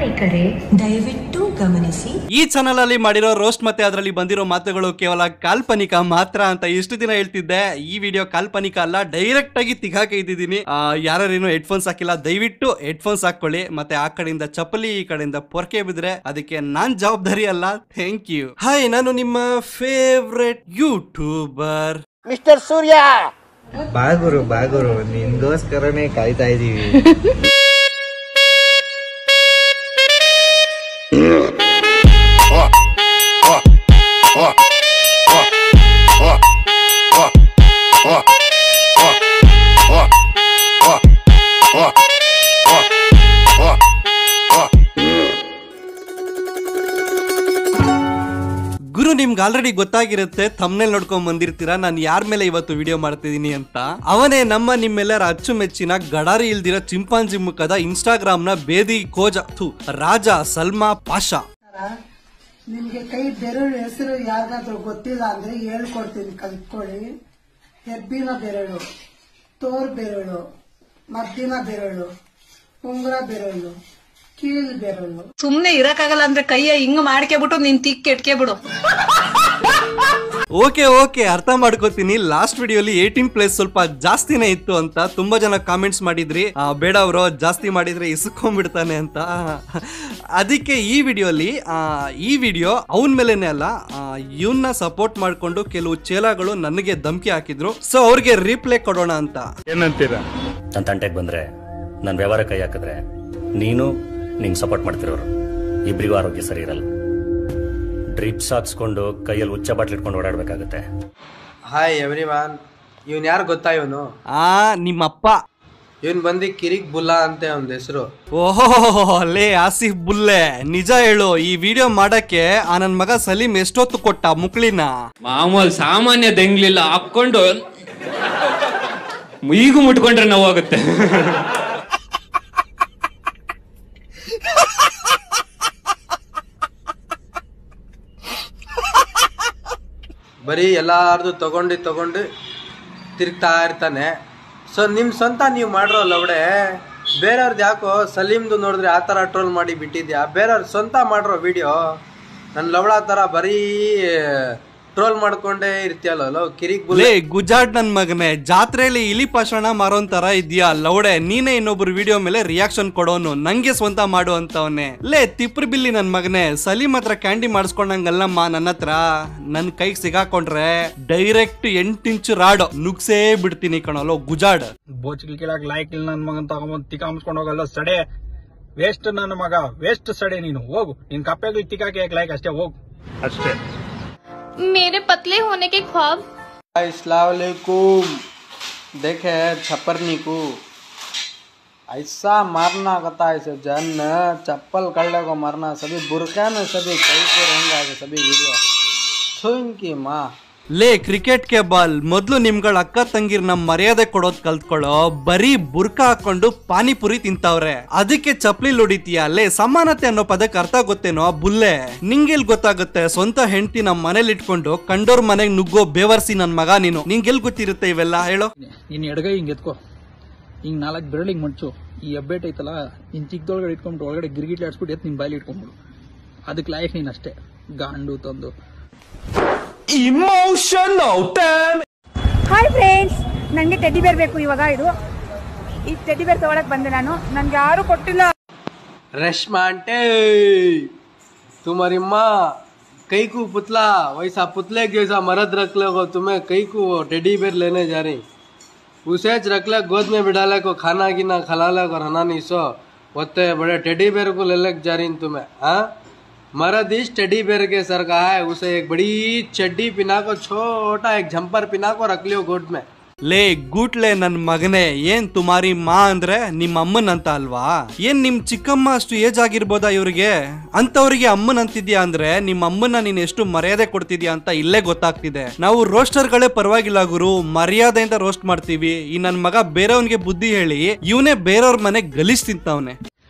ಪ್ರಯಾಣಿಕರೇ ದಯವಿಟ್ಟು ಗಮನಿಸಿ, ಈ ಚಾನಲ್ ಅಲ್ಲಿ ಮಾಡಿರೋ ರೋಸ್ಟ್ ಮತ್ತೆ ಅದರಲ್ಲಿ ಬಂದಿರೋ ಮಾತುಗಳು ಕೇವಲ ಕಾಲ್ಪನಿಕ ಮಾತ್ರ ಅಂತ ಇಷ್ಟು ದಿನ ಹೇಳ್ತಿದ್ದೆ. ಈ ವಿಡಿಯೋ ಕಾಲ್ಪನಿಕ ಅಲ್ಲ, ಡೈರೆಕ್ಟ್ ಆಗಿ ತಿಗಾಕೆ ಇದ್ದಿದ್ದೀನಿ. ಯಾರೇನು ಹೆಡ್ಫೋನ್ಸ್ ಹಾಕಿಲ್ಲ ದಯವಿಟ್ಟು ಹೆಡ್ಫೋನ್ಸ್ ಹಾಕೊಳ್ಳಿ. ಮತ್ತೆ ಆ ಕಡೆಯಿಂದ ಚಪ್ಪಲಿ, ಈ ಕಡೆಯಿಂದ ಪೊರ್ಕೆ ಬಿದ್ರೆ ಅದಕ್ಕೆ ನಾನ್ ಜವಾಬ್ದಾರಿ ಅಲ್ಲ. Thank you. ಹಾಯ್, ನಾನು ನಿಮ್ಮ ಫೇವ್ರೆಟ್ ಯೂಟ್ಯೂಬರ್ ಮಿಸ್ಟರ್ ಸೂರ್ಯ. ಬಾಗುರು ನಿನ್ಗೋಸ್ಕರನೇ ಕಾಯ್ತಾ ಇದೀವಿ. ಗುರು, ನಿಮ್ಗೆ ಆಲ್ರೆಡಿ ಗೊತ್ತಾಗಿರುತ್ತೆ, ಥಂಬ್ನೇಲ್ ನೋಡ್ಕೊಂಡ್ ಬಂದಿರ್ತೀರಾ ನಾನು ಯಾರ ಮೇಲೆ ಇವತ್ತು ವಿಡಿಯೋ ಮಾಡ್ತಿದೀನಿ ಅಂತ. ಅವನೇ ನಮ್ಮ ನಿಮ್ಮೆಲ್ಲರ ಅಚ್ಚುಮೆಚ್ಚಿನ ಗಡಾರಿ ಇಲ್ದಿರೋ ಚಿಂಪಾಂಜಿ ಮುಖದ ಇನ್ಸ್ಟಾಗ್ರಾಮ್ ನ ಬೇದಿ ಕೋಜ ರಾಜ ಸಲ್ಮಾ ಪಾಷಾ. ನಿಮ್ಗೆ ಕೈ ಬೆರಳು ಹೆಸರು ಯಾರಿಗಾದ್ರೂ ಗೊತ್ತಿಲ್ಲ ಅಂದ್ರೆ ಹೇಳ್ಕೊಡ್ತೀನಿ, ಕಲ್ತ್ಕೊಳ್ಳಿ. ಹೆಬ್ಬಿನ ಬೆರಳು, ತೋರ್ ಬೆರಳು, ಮದ್ದಿನ ಬೆರಳು, ಉಂಗುರ ಬೆರಳು, ಕೀಲ್ ಬೆರಳು. ಸುಮ್ನೆ ಇರಕ್ಕಾಗಲ್ಲ ಅಂದ್ರೆ ಕೈಯ ಹಿಂಗ್ ಮಾಡ್ಕೆಬಿಟ್ಟು ನೀನ್ ತಿಕ್ ಕೆಟ್ಕೆ ಬಿಡು. ಓಕೆ ಅರ್ಥ ಮಾಡ್ಕೋತೀನಿ. ಲಾಸ್ಟ್ ವಿಡಿಯೋಲಿ 18+ ಸ್ವಲ್ಪ ಜಾಸ್ತಿನೇ ಇತ್ತು ಅಂತ ತುಂಬಾ ಜನ ಕಾಮೆಂಟ್ಸ್ ಮಾಡಿದ್ರಿ. ಬೇಡ ಅವರು ಜಾಸ್ತಿ ಮಾಡಿದ್ರೆ ಇಸ್ಕೊಂಡ್ಬಿಡ್ತಾನೆ ಅಂತ. ಅದಕ್ಕೆ ಈ ವಿಡಿಯೋ ಅವನ ಮೇಲೆನೆ ಅಲ್ಲ, ಇವನ್ನ ಸಪೋರ್ಟ್ ಮಾಡ್ಕೊಂಡು ಕೆಲವು ಚೇಲಾಗಳು ನನಗೆ ಧಮಕಿ ಹಾಕಿದ್ರು. ಸೊ ಅವ್ರಿಗೆ ರೀಪ್ಲೇ ಕೊಡೋಣ ಅಂತ. ಏನಂತೀರಾ? ನನ್ನ ತಂಟೆಗೆ ಬಂದ್ರೆ ನನ್ನ ವ್ಯವಹಾರ ಕೈ ಹಾಕಿದ್ರೆ ನೀನು ನಿಂಗೆ ಸಪೋರ್ಟ್ ಮಾಡ್ತಿರೋರು ಇಬ್ರಿಗೂ ಆರೋಗ್ಯ ಸರಿ ಇರಲ್ಲ. ಡ್ರಿಪ್ಸ್ ಹಾಕ್ಸ್ಕೊಂಡು ಕೈಯಲ್ಲಿ ಉಚ್ಚ ಬಾಟ್ಲ್ ಇಟ್ಕೊಂಡು ಓಡಾಡ್ಬೇಕಾಗತ್ತೆ. Hi everyone. ಇವನ್ ಯಾರು ಗೊತ್ತಾ? ಇವನು ನಿಮ್ಮಪ್ಪ. ಇವನ್ ಬಂದು ಕಿರಿಕ್ ಬುಲ್ಲಾ ಅಂತ ಒಂದ್ ಹೆಸರು. ಓಹೋ ಲೇ ಆಸಿಫ್ ಬುಲ್ಲೆ, ನಿಜ ಹೇಳು, ಈ ವಿಡಿಯೋ ಮಾಡಕ್ಕೆ ಆ ನನ್ ಮಗ ಸಲೀಂ ಎಷ್ಟೊತ್ತು ಕೊಟ್ಟ ಮುಕ್ಳಿನ? ಮಾಮೂಲ್ ಸಾಮಾನ್ಯ ದೆಂಗ್ಲಿಲ್ಲ ಹಾಕೊಂಡು ಈಗೂ ಮುಟ್ಕೊಂಡ್ರೆ ನೋವಾಗುತ್ತೆ. ಬರೀ ಎಲ್ಲಾರ್ದು ತಗೊಂಡು ತಿರುಗ್ತಾ ಇರ್ತಾನೆ. ಸೊ ನಿಮ್ ಸ್ವಂತ ನೀವು ಮಾಡಿರೋ ಲವಡೆ ಬೇರೆಯವ್ರದ್ದು ಯಾಕೋ ಸಲೀಮ್ದು ನೋಡಿದ್ರೆ ಆ ಥರ ಟ್ರೋಲ್ ಮಾಡಿ ಬಿಟ್ಟಿದ್ಯಾ? ಬೇರೆಯವ್ರ ಸ್ವಂತ ಮಾಡಿರೋ ವಿಡಿಯೋ ನನ್ನ ಲವಡ ಥರ ಬರೀ ಟ್ರೋಲ್ ಮಾಡ್ಕೊಂಡೇ ಇರ್ತೀಯಲ್ಲ ಕಿರಿಕ್ ಬುಲ್ಲೆ. ಗುಜಾಡ್ ನನ್ ಮಗನೆ, ಜಾತ್ರೆಯಲ್ಲಿ ಇಲಿ ಪಾಷಾಣ ಮಾರೋನ್ ತರ ಇದೆಯಾ ಲೌಡೆ? ನೀನೇ ಇನ್ನೊಬ್ರು ವಿಡಿಯೋ ಮೇಲೆ ರಿಯಾಕ್ಷನ್ ಕೊಡೋನು, ನಂಗೆ ಸ್ವಂತ ಮಾಡು ಅಂತವನೆ. ಲೇ ತಿಪ್ರಿ ಬಿಲ್ಲಿ ನನ್ ಮಗನೆ, ಸಲೀಮ್ ಹತ್ರ ಕ್ಯಾಂಡಿ ಮಾಡಿಸ್ಕೊಂಡಂಗಲ್ಲಮ್ಮ ನನ್ನ ಹತ್ರ. ನನ್ ಕೈಗೆ ಸಿಗಾಕೊಂಡ್ರೆ ಡೈರೆಕ್ಟ್ 8 ಇಂಚ್ ರಾಡ್ ನುಗ್ಸೇ ಬಿಡ್ತೀನಿ ಕಣೋ ಗುಜಾಡ್. ಬೋಚಿಗೆ ಕೇಳಕ್ ಲಾಯ್ಕ್ ಇಲ್ಲ ನನ್ ಮಗನ್ ತಗೊಂಬಂದ್ ತಿಕಾಮ್ಸ್ಕೊಂಡ್ ಹೋಗಲ್ಲ ಸಡೆ. ವೇಸ್ಟ್ ನನ್ನ ಮಗ, ವೇಸ್ಟ್ ಸಡೆ. ನೀನು ಹೋಗು, ನಿನ್ ಕಪ್ಪೆಗೆ ತಿಕ್ಕಾಕೆ ಲಾಯ್ಕ್ ಅಷ್ಟೇ, ಹೋಗು ಅಷ್ಟೇ. मेरे पतले होने के ख्वाब. अस्सलाम वालेकुम. देखे छप्परनी को ऐसा मारना कहता है इसे जन चप्पल कड़े को मारना. सभी बुरका में सभी कई को रहेंगे सभी वीडियो छो इनकी माँ. ಲೇ ಕ್ರಿಕೆಟ್ಗೆ ಬಾಲ್, ಮೊದ್ಲು ನಿಮ್ಗಳ ಅಕ್ಕ ತಂಗಿರ್ ನಮ್ ಮರ್ಯಾದೆ ಕೊಡೋದ್ ಕಲ್ತ್ಕೊಳ್ಳೋ. ಬರೀ ಬುರ್ಕಾ ಹಾಕೊಂಡು ಪಾನಿಪುರಿ ತಿಂತಾವ್ರೆ, ಅದಕ್ಕೆ ಚಪ್ಲಿ ಹೊಡಿತೀಯ? ಲೇ ಸಮಾನತೆ ಅನ್ನೋ ಪದಕ್ಕೆ ಅರ್ಥ ಗೊತ್ತೇನೋ ಬುಲ್ಲೆ? ನಿಂಗೆಲ್ ಗೊತ್ತಾಗುತ್ತೆ? ಸ್ವಂತ ಹೆಂಡತಿ ನಮ್ ಮನೇಲಿ ಇಟ್ಕೊಂಡು ಕಂಡೋರ್ ಮನೆಗ್ ನುಗ್ಗೋ ಬೇವರ್ಸಿ ನನ್ ಮಗ ನೀನು. ನಿಂಗೆಲ್ ಗೊತ್ತಿರುತ್ತೆ ಇವೆಲ್ಲ? ಹೇಳೋ. ನೀನ್ ಎಡಗೈ ಹಿಂಗ್ ಎತ್ಕೋ, ಹಿಂಗ್ 4 ಬೆರಳು ಹಿಂಗ್ ಮಡ್ಚು. ಈ ಹೆಬ್ಬೆಟ್ ಐತಲ್ಲ, ನಿನ್ ಚಿಕ್ಕದೊಳಗಡೆ ಇಟ್ಕೊಂಡ್ಬಿಟ್ಟು ಒಳಗಡೆ ಗಿರ್ಗಿಟ್ಲಿ ಆಡ್ಸ್ಬಿಟ್ಟು ಎತ್ ನಿನ್ ಬಾಯಲ್ಲಿ ಇಟ್ಕೊಂಡ್ಬಿಡು. ಅದಕ್ಕೆ ಲಾಯಕ್ ನೀನ್ ಅಷ್ಟೇ. ಗಾಂಡು ತಂದು ಇಮೋಷನಲ್ ಟೈಮ್. ಹಾಯ್ ಫ್ರೆಂಡ್ಸ್, ನನಗೆ ಟೆಡಿ ಬೇರ್ ಬೇಕು ಇವಾಗ. ಈ ಟೆಡಿ ಬೇರ್ ತಗೊಳಕ್ ಬಂದೆ ನಾನು, ನನ್ಗೆ ಯಾರು ಕೊಟ್ಟಿಲ್ಲ. रेशमा आंटे, तुम्हारी माँ कई को पुतला वैसा पुतले जैसा मर्द रख ले को, तुम्हें कई को टेडी बेर लेने जा रही. उसे रख ले, गोद में बिठा ले को, खाना गिना खिला ले और हना नहीं सो होते बड़े टेडी बेर को ले ले जा रही तुम्हें. हाँ, मर्द इस टेडी बेर के सर का है. उसे एक बड़ी चड्डी पिना को, छोटा एक झंपर पिना को रख लियो गोद में. ಲೇ ಗೂಟ್ಲೆ ನನ್ ಮಗನೆ, ಏನ್ ತುಮಾರಿ ಮಾ ಅಂದ್ರೆ ನಿಮ್ಮ ಅಮ್ಮನ್ ಅಂತ ಅಲ್ವಾ? ಏನ್ ನಿಮ್ ಚಿಕ್ಕಮ್ಮ ಅಷ್ಟು ಏಜ್ ಆಗಿರ್ಬೋದಾ ಇವ್ರಿಗೆ? ಅಂತವ್ರಿಗೆ ಅಮ್ಮನ್ ಅಂತಿದ್ಯಾ ಅಂದ್ರೆ ನಿಮ್ಮ ಅಮ್ಮನ ನೀನ್ ಎಷ್ಟು ಮರ್ಯಾದೆ ಕೊಡ್ತಿದ್ಯಾ ಅಂತ ಇಲ್ಲೇ ಗೊತ್ತಾಗ್ತಿದೆ. ನಾವು ರೋಸ್ಟರ್ ಗಳೇ ಪರವಾಗಿಲ್ಲ ಗುರು, ಮರ್ಯಾದೆಯಿಂದ ರೋಸ್ಟ್ ಮಾಡ್ತೀವಿ. ಈ ನನ್ ಮಗ ಬೇರೆಯವನ್ಗೆ ಬುದ್ಧಿ ಹೇಳಿ ಇವನೇ ಬೇರೆಯವ್ರ ಮನೆ ಗಲೀಜ್ ತಿಂತವನೆ.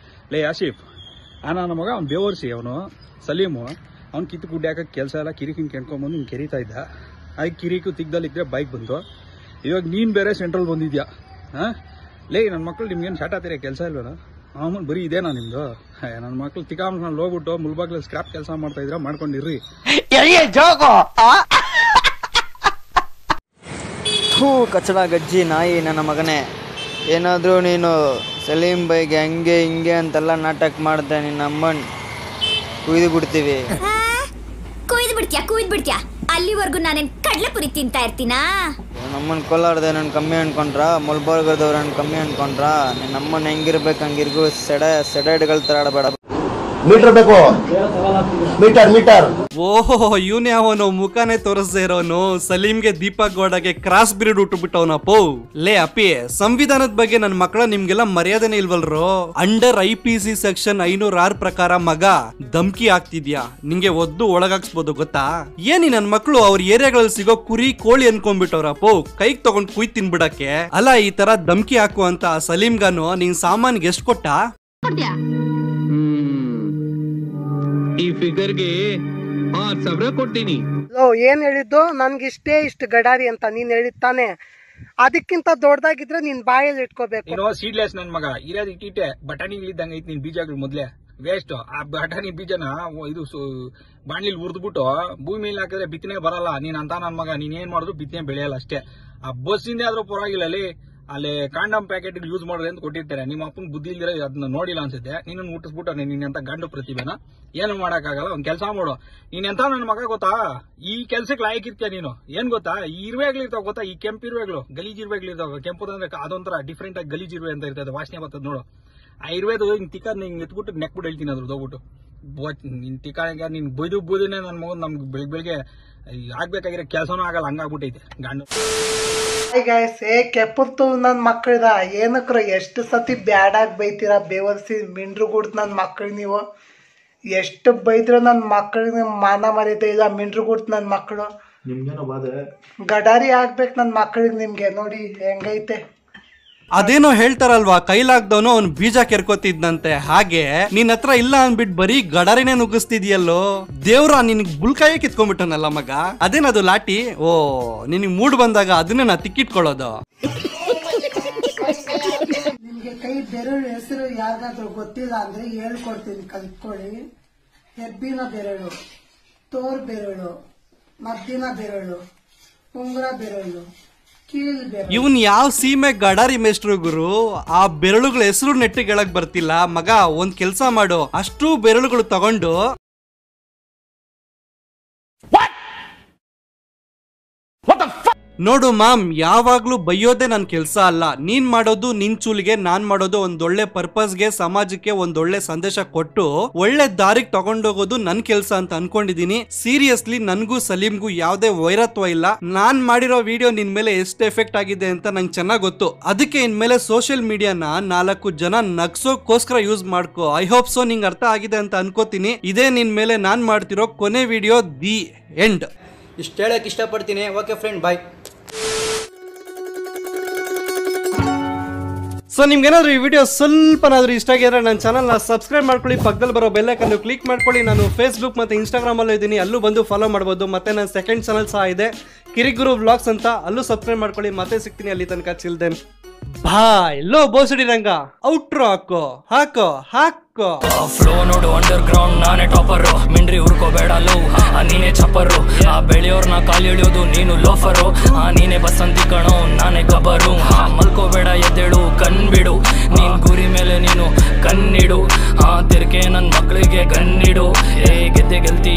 ಲೇ ಆಸಿಫ್, ನನ್ನ ಮಗ ಅವ್ನು ಬೇವರ್ಸಿ, ಅವನು ಸಲೀಮು. ಅವ್ನು ಕಿತ್ತು ಗುಡ್ಡೆ ಹಾಕಕ್ಕೆ ಕೆಲಸ ಎಲ್ಲ ಕಿರಿಕಿನ ಕೆಣ್ಕೊಂಡ್ಬಂದು ಹಿಂಗೆ ಕೆರಿತಾ ಇದ್ದ. ಅದಕ್ಕೆ ಕಿರಿಕು ತಿಗ್ದಲ್ಲಿದ್ರೆ ಬೈಕ್ ಬಂತು. ಇವಾಗ ನೀನ್ ಬೇರೆ ಸೆಂಟ್ರಲ್ ಬಂದಿದ್ಯಾ? ಲೇ ನನ್ನ ಮಕ್ಕಳು ನಿಮ್ಗೇನು ಶಾಟ್ ಆಗ್ತೀರಾ? ಕೆಲಸ ಇಲ್ವೇನೋ? ಆಮೇಲೆ ಬರೀ ಇದೇನಾ ನಿಮ್ದು? ನನ್ನ ಮಕ್ಳು ತಿಕಾಮ್ನಲ್ಲಿ ಹೋಗ್ಬಿಟ್ಟು ಮುಲ್ಬಾಗ್ಲಲ್ಲಿ ಸ್ಕ್ರಾಪ್ ಕೆಲಸ ಮಾಡ್ತಾ ಇದ್ರ ಮಾಡ್ಕೊಂಡಿರ್ರಿ. ಕಚಡ ಗಜ್ಜಿ ನಾಯಿ ನನ್ನ ಮಗನೇ, ಏನಾದರೂ ನೀನು ಸಲೀಂ ಬೈಗೆ ಹಂಗೆ ಹಿಂಗೆ ಅಂತೆಲ್ಲ ನಾಟಕ ಮಾಡ್ದೆ, ನಿನ್ನ ಅಮ್ಮನ್ ಕುಯ್ದು ಬಿಡ್ತೀವಿ. ಕುಯ್ದು ಬಿಡ್ತೀಯಾ? ಅಲ್ಲಿವರೆಗೂ ನಾನೇನ್ ಕಡ್ಲೆಪುರಿ ತಿಂತಾ ಇರ್ತೀನಾ? ನಮ್ಮನ್ ಕೋಲಾರದೆ ನನ್ ಕಮ್ಮಿ ಅನ್ಕೊಂಡ್ರ, ಮುಲ್ಬರ್ಗದವ್ರ ನನ್ ಕಮ್ಮಿ ಅನ್ಕೊಂಡ್ರ? ನಿನ್ನ ಅಮ್ಮನ್ ಹೆಂಗಿರ್ಬೇಕು ಹಂಗಿರ್ಗು, ಸೆಡೆಡ್ಗಳ ತರ ಆಡಬೇಡ. ಮೀಟರ್ ಬೇಕು, ಮೀಟರ್. ಓಹೋ, ಇವನೇ ಅವನು ಮುಖಾನೇ ತೋರಿಸದೇ ಇರೋನು ಸಲೀಂಗೆ ದೀಪಕ್ ಗೌಡಗೆ ಕ್ರಾಸ್ ಬ್ರೀಡ್ ಉಟ್ಟುಬಿಟ್ಟವನಪ್ಪೋ. ಲೇ ಅಪ್ಪಿ, ಸಂವಿಧಾನದ ಬಗ್ಗೆ ನನ್ನ ಮಕ್ಕಳ ನಿಮ್ಗೆಲ್ಲ ಮರ್ಯಾದೆನೇ ಇಲ್ವಲ್ರೋ? ಅಂಡರ್ IPC ಸೆಕ್ಷನ್ 506 ಪ್ರಕಾರ ಮಗ ಧಮ್ಕಿ ಆಗ್ತಿದ್ಯಾ, ನಿಂಗೆ ಒದ್ದು ಒಳಗಾಕ್ಸ್ಬೋದು ಗೊತ್ತಾ? ಏನಿ ನನ್ ಮಕ್ಕಳು ಅವ್ರ ಏರಿಯಾಗಳಲ್ಲಿ ಸಿಗೋ ಕುರಿ ಕೋಳಿ ಅನ್ಕೊಂಡ್ಬಿಟ್ಟವ್ರಪ್ಪೋ, ಕೈಗೆ ತಗೊಂಡ್ ಕುಯ್ ತಿನ್ಬಿಡಕ್ಕೆ. ಅಲ್ಲ, ಈ ತರ ಧಮ್ಕಿ ಹಾಕು ಅಂತ ಸಲೀಂಗಾನು ನಿನ್ ಸಾಮಾನ್ಗೆ ಎಷ್ಟು ಕೊಟ್ಟ? ಈ ಫಿಗರ್ಗೆ 6,000 ಕೊಡ್ತೀನಿ. ಏನ್ ಹೇಳಿದ್ದು? ನನ್ಗಿಷ್ಟೇ ಇಷ್ಟು ಗಡಾರಿ ಅಂತ ನೀನ್ ಹೇಳಿದ್ದಾನೆ. ಅದಕ್ಕಿಂತ ದೊಡ್ಡದಾಗಿದ್ರೆ ನೀನ್ ಬಾಯಲ್ಲಿ ಇಟ್ಕೋಬೇಕು. ಸೀಡ್ಲೆಸ್ ನನ್ ಮಗ ಇರೋದು ಇಟ್ಟಿಟ್ಟೆ ಬಟಾಣಿಗಳಿದ್ದಂಗ ಐತಿ ನಿನ್ ಬೀಜಗಳು ಮೊದ್ಲೇ ವೇಸ್ಟ್. ಆ ಬಟಾಣಿ ಬೀಜನ ಇದು ಬಾಣ್ಲಿಲ್ ಉರ್ದ್ಬಿಟ್ಟು ಭೂಮಿ ಮೇಲೆ ಹಾಕಿದ್ರೆ ಬಿತ್ತನೆ ಬರಲ್ಲ. ನೀನ್ ಅಂತ ನನ್ ಮಗ ನೀನ್ ಏನ್ ಮಾಡಿದ್ರು ಬಿತ್ತನೆ ಬೆಳೆಯಲ್ಲ ಅಷ್ಟೇ. ಆ ಬಸ್ಸಿಂದ ಆದ್ರೂ ಪರವಾಗಿಲ್ಲ, ಅಲ್ಲಿ ಕಾಂಡಮ್ ಪ್ಯಾಕೆಟ್ ಯೂಸ್ ಮಾಡೋದು ಅಂತ ಕೊಟ್ಟಿರ್ತಾರೆ. ನಿಮ್ಮ ಅಪ್ಪನ ಬುದ್ಧಿ ಇಲ್ದಿರ ಅದನ್ನ ನೋಡಿಲ್ಲ ಅನ್ಸುತ್ತೆ. ನೀನು ಹುಟ್ಟಿಸ್ಬಿಟ್ಟು ನೀನೆಂತ ಗಂಡು ಪ್ರತಿಭೆನ ಏನು ಮಾಡಕ್ಕಾಗಲ್ಲ. ಒಂದ್ ಕೆಲಸ ಮಾಡು, ನೀನೆಂತ ನನ್ನ ಮಗ ಗೊತ್ತಾ, ಈ ಕೆಲ್ಸಕ್ಕೆ ಲಾಯಕಿರ್ತೀಯ ನೀನು. ಏನ್ ಗೊತ್ತಾ, ಈ ಇರುವೆಗಳಿರ್ತಾವ ಗೊತ್ತಾ, ಈ ಕೆಂಪು ಇರುವೆಗಳು, ಗಲೀಜ್ ಇರುವೆಗಳಿರ್ತಾವ. ಕೆಂಪುದಂದ್ರೆ ಅದೊಂಥರ ಡಿಫ್ರೆಂಟ್ ಆಗಿ ಗಲೀಜ್ ಇರುವೆ ಅಂತ ಇರ್ತದೆ, ವಾಸನೆ ಬರ್ತದೆ ನೋಡು. ಆ ಇರುವೆದು ಹಿಂಗ್ ತಿಕ್ಕ ಹಿಂಗ್ ಎತ್ಬಿಟ್ಟು ನೆಕ್ಬಿಟ್ಟು ಹೇಳ್ತೀನಿ ಅದ್ರದ್ದು ಹೋಗ್ಬಿಟ್ಟು ನಿನ್ ತಿಕ್ಕ ನೀನ್ ಬೈದುನೇ ನನ್ನ ಮಗನ್ ನಮ್ಗೆ ಬೆಳಿಗ್ಗೆ ಆಗ್ಬೇಕಾಗಿರೋ ಕೆಲಸನೂ ಆಗಲ್ಲ, ಹಂಗಾಗ್ಬಿಟ್ಟೈತೆ ಗಂಡು. ಕೆಪ್ಪತ್ತು ನನ್ ಮಕ್ಕಳಿದ ಏನಕ್ರ ಎಷ್ಟು ಸತಿ ಬ್ಯಾಡಾಗಿ ಬೈತೀರಾ, ಬೇವರ್ಸಿ ಮಿಂಡ್ರು ಗುಡ್ತ ನನ್ ಮಕ್ಕಳು. ನೀವು ಎಷ್ಟು ಬೈದ್ರು ನನ್ ಮಕ್ಕಳಿಗೆ ಮಾನ ಮರ್ಯಾದೆ ಇಲ್ಲ. ಮಿಂಡ್ರು ಗುಡ್ತ ನನ್ ಮಕ್ಕಳು ಗಡಾರಿ ಆಗ್ಬೇಕು ನನ್ ಮಕ್ಕಳಿಗೆ. ನಿಮ್ಗೆ ನೋಡಿ ಹೆಂಗೈತೆ. ಅದೇನೋ ಹೇಳ್ತಾರಲ್ವಾ, ಕೈಲಾಗ್ದವನು ಅವ್ನು ಬೀಜ ಕೆರ್ಕೋತಿದ್ನಂತೆ. ಹಾಗೆ ನಿನ್ ಹತ್ರ ಇಲ್ಲ ಅಂದ್ಬಿಟ್ಟು ಬರೀ ಗಡರಿನೇ ನುಗ್ಗಿಸ್ತಿದ್ಯಲ್ಲೋ. ದೇವ್ರ ನಿನ್ಗ್ ಬುಲ್ಕಾಯೇ ಕಿತ್ಕೊಂಡ್ಬಿಟ್ಟನಲ್ಲ ಮಗ. ಅದೇನದು ಲಾಟಿ? ಓ, ನಿನಗ್ ಮೂಡ್ ಬಂದಾಗ ಅದನ್ನೇ ನಾ ತಿಕ್ಕಿಟ್ಕೊಳ್ಳೋದು. ನಿಮ್ಗೆ ಕೈ ಬೆರಳು ಹೆಸರು ಯಾರಿಗಾದ್ರೂ ಗೊತ್ತಿಲ್ಲ ಅಂದ್ರೆ ಹೇಳ್ಕೊಡ್ತೀನಿ, ಕಲ್ತ್ಕೊಳ್ಳಿ. ಹೆಬ್ಬಿನ ಬೆರಳು, ತೋರ್ ಬೆರಳು, ಮದ್ದಿನ ಬೆರಳು, ಉಂಗುರ ಬೆರಳು, ಇವನ್ ಯಾವ ಸೀಮೆ ಗಡಾರಿ ಮೇಷ್ಟ್ರು ಗುರು? ಆ ಬೆರಳುಗಳ ಹೆಸರು ನೆಟ್ಟಿಗೆ ಹೇಳಕ್ ಬರ್ತಿಲ್ಲ ಮಗ. ಒಂದ್ ಕೆಲ್ಸ ಮಾಡು, ಅಷ್ಟು ಬೆರಳುಗಳು ತಗೊಂಡು ನೋಡು ಮಾಮ್, ಯಾವಾಗ್ಲೂ ಬೈಯೋದೇ ನನ್ ಕೆಲ್ಸ ಅಲ್ಲ. ನೀನ್ ಮಾಡೋದು ನಿನ್ ಚೂಲಿಗೆ, ನಾನ್ ಮಾಡೋದು ಒಂದೊಳ್ಳೆ ಪರ್ಪಸ್ಗೆ, ಸಮಾಜಕ್ಕೆ ಒಂದೊಳ್ಳೆ ಸಂದೇಶ ಕೊಟ್ಟು ಒಳ್ಳೆ ದಾರಿಗೆ ತಗೊಂಡೋಗೋದು ನನ್ ಕೆಲ್ಸ ಅಂತ ಅನ್ಕೊಂಡಿದೀನಿ. ಸೀರಿಯಸ್ಲಿ ನನ್ಗೂ ಸಲೀಮ್ಗೂ ಯಾವ್ದೇ ವೈರತ್ವ ಇಲ್ಲ. ನಾನ್ ಮಾಡಿರೋ ವಿಡಿಯೋ ನಿನ್ ಮೇಲೆ ಎಷ್ಟು ಎಫೆಕ್ಟ್ ಆಗಿದೆ ಅಂತ ನಂಗೆ ಚೆನ್ನಾಗ್ ಗೊತ್ತು. ಅದಕ್ಕೆ ಇನ್ಮೇಲೆ ಸೋಷಿಯಲ್ ಮೀಡಿಯಾನ 4 ಜನ ನಗ್ಸೋಕೋಸ್ಕರ ಯೂಸ್ ಮಾಡ್ಕೋ. ಐ ಹೋಪ್ ಸೊ ನಿಂಗೆ ಅರ್ಥ ಆಗಿದೆ ಅಂತ ಅನ್ಕೋತೀನಿ. ಇದೇ ನಿನ್ ಮೇಲೆ ನಾನ್ ಮಾಡ್ತಿರೋ ಕೊನೆ ವಿಡಿಯೋ, ದಿ ಎಂಡ್. ಇಷ್ಟು ಹೇಳಕ್ ಇಷ್ಟಪಡ್ತೀನಿ. ಓಕೆ ಫ್ರೆಂಡ್, ಬಾಯ್. ಸೊ ನಿಮ್ಗೇನಾದ್ರೂ ಈ ವಿಡಿಯೋ ಸ್ವಲ್ಪನಾದ್ರೂ ಇಷ್ಟ ಆಗಿದ್ರೆ ನನ್ನ ಚಾನಲ್ನ ಸಬ್ಸ್ಕ್ರೈಬ್ ಮಾಡ್ಕೊಳ್ಳಿ, ಪಕ್ಕದಲ್ಲಿ ಬರೋ ಬೆಲ್ ಐಕನ್ ಕ್ಲಿಕ್ ಮಾಡ್ಕೊಳ್ಳಿ. ನಾನು ಫೇಸ್ಬುಕ್ ಮತ್ತು ಇನ್ಸ್ಟಾಗ್ರಾಮಲ್ಲೂ ಇದ್ದೀನಿ, ಅಲ್ಲೂ ಬಂದು ಫಾಲೋ ಮಾಡ್ಬೋದು. ಮತ್ತೆ ನನ್ನ ಸೆಕೆಂಡ್ ಚಾನಲ್ ಸಹ ಇದೆ, ಕಿರಿಗುರು ವ್ಲಾಗ್ಸ್ ಅಂತ, ಅಲ್ಲೂ ಸಬ್ಸ್ಕ್ರೈಬ್ ಮಾಡ್ಕೊಳ್ಳಿ. ಮತ್ತೆ ಸಿಗ್ತೀನಿ ಅಲ್ಲಿ ತನಕ. ಚಿಲ್ದೆನ್ ಬಾಯ್. ಲೋ ಬೋಸಡಿ ರಂಗ ಔಟ್ರೋ ಹಾಕೋ ಫ್ಲೋ ನೋಡು ಅಂಡರ್ ಗ್ರೌಂಡ್ ನಾನೇ ಟಾಪರು. ಮಿಂಡ್ರಿ ಹುಡ್ಕೋಬೇಡ ಲೋ, ನೀನೇ ಚಪ್ಪರು. ಆ ಬೆಳೆಯೋರ್ನ ಕಾಲ್ ಎಳಿಯೋದು ನೀನು ಲೋಫರು. ನೀನೇ ಬಸಂತಿ ಕಣೋ, ನಾನೇ ಗಬ್ಬರು. ಮಲ್ಕೋಬೇಡ ಎದ್ದೇಳು, ಕಣ್ಬಿಡು. ನೀನ್ ಗುರಿ ಮೇಲೆ ನೀನು ಕಣ್ಣಿಡು. ತಿರ್ಕೆ ನನ್ ಮಕ್ಕಳಿಗೆ ಕಣ್ಣಿಡು. ಗೆದ್ದೆ ಗೆಲ್ತಿ